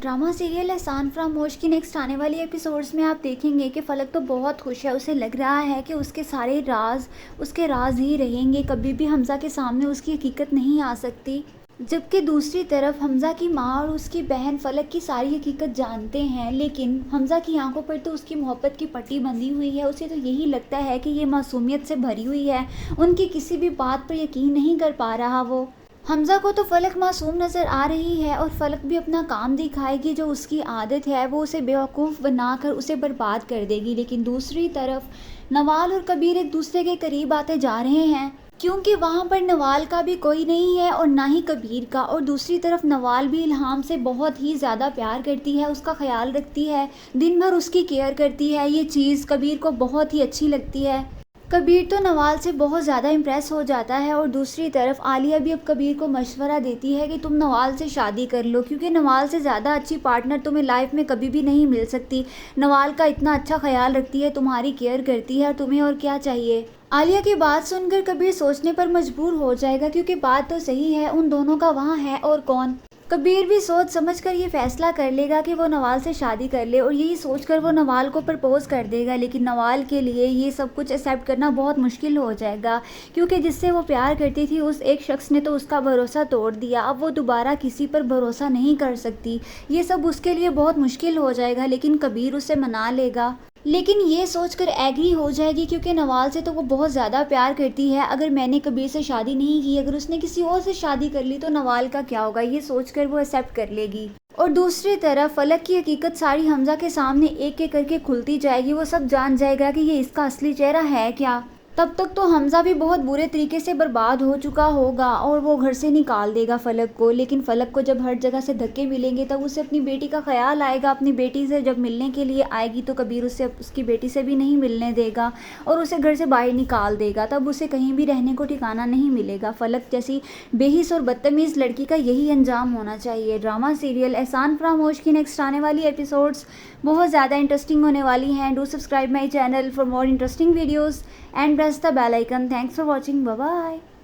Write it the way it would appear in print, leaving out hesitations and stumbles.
Drama serial एहसान फरामोश की next आने वाली एपिसोड्स में आप देखेंगे कि फलक तो बहुत खुश है। उसे लग रहा है कि उसके सारे राज उसके राज ही रहेंगे, कभी भी हमज़ा के सामने उसकी हकीकत नहीं आ सकती। जबकि दूसरी तरफ हमज़ा की माँ और उसकी बहन फलक की सारी हकीकत जानते हैं, लेकिन हमज़ा की आंखों पर तो उसकी मोहब्बत की पट्टी बंधी हुई है। उसे तो यही लगता है कि ये मासूमियत से भरी हुई है, उनकी किसी भी बात पर यकीन नहीं कर पा रहा वो। हमज़ा को तो फलक मासूम नज़र आ रही है और फलक भी अपना काम दिखाएगी, जो उसकी आदत है वो उसे बेवकूफ़ बनाकर उसे बर्बाद कर देगी। लेकिन दूसरी तरफ नवाल और कबीर एक दूसरे के करीब आते जा रहे हैं, क्योंकि वहाँ पर नवाल का भी कोई नहीं है और ना ही कबीर का। और दूसरी तरफ नवाल भी इल्हाम से बहुत ही ज़्यादा प्यार करती है, उसका ख्याल रखती है, दिन भर उसकी केयर करती है। ये चीज़ कबीर को बहुत ही अच्छी लगती है। कबीर तो नवाल से बहुत ज़्यादा इम्प्रेस हो जाता है। और दूसरी तरफ आलिया भी अब कबीर को मशवरा देती है कि तुम नवाल से शादी कर लो, क्योंकि नवाल से ज़्यादा अच्छी पार्टनर तुम्हें लाइफ में कभी भी नहीं मिल सकती। नवाल का इतना अच्छा ख्याल रखती है, तुम्हारी केयर करती है, और तुम्हें और क्या चाहिए। आलिया की बात सुनकर कबीर सोचने पर मजबूर हो जाएगा, क्योंकि बात तो सही है, उन दोनों का वहाँ है और कौन। कबीर भी सोच समझकर ये फैसला कर लेगा कि वो नवाल से शादी कर ले, और यही सोचकर वो नवाल को प्रपोज कर देगा। लेकिन नवाल के लिए ये सब कुछ एक्सेप्ट करना बहुत मुश्किल हो जाएगा, क्योंकि जिससे वो प्यार करती थी उस एक शख्स ने तो उसका भरोसा तोड़ दिया। अब वो दोबारा किसी पर भरोसा नहीं कर सकती। ये सब उसके लिए बहुत मुश्किल हो जाएगा, लेकिन कबीर उसे मना लेगा। लेकिन ये सोचकर एग्री हो जाएगी, क्योंकि नवाल से तो वो बहुत ज़्यादा प्यार करती है। अगर मैंने कबीर से शादी नहीं की, अगर उसने किसी और से शादी कर ली तो नवाल का क्या होगा, ये सोचकर वो एक्सेप्ट कर लेगी। और दूसरी तरफ फलक की हकीकत सारी हमज़ा के सामने एक एक करके खुलती जाएगी। वो सब जान जाएगा कि ये इसका असली चेहरा है क्या। तब तक तो हमज़ा भी बहुत बुरे तरीके से बर्बाद हो चुका होगा और वो घर से निकाल देगा फलक को। लेकिन फलक को जब हर जगह से धक्के मिलेंगे तब उसे अपनी बेटी का ख्याल आएगा। अपनी बेटी से जब मिलने के लिए आएगी तो कबीर उससे उसकी बेटी से भी नहीं मिलने देगा और उसे घर से बाहर निकाल देगा। तब उसे कहीं भी रहने को ठिकाना नहीं मिलेगा। फलक जैसी बेहिस और बदतमीज़ लड़की का यही अंजाम होना चाहिए। ड्रामा सीरियल एहसान फरामोश की नेक्स्ट आने वाली एपिसोड्स बहुत ज़्यादा इंटरेस्टिंग होने वाली हैं। Do subscribe my channel for more interesting videos and press the bell icon. Thanks for watching. Bye bye.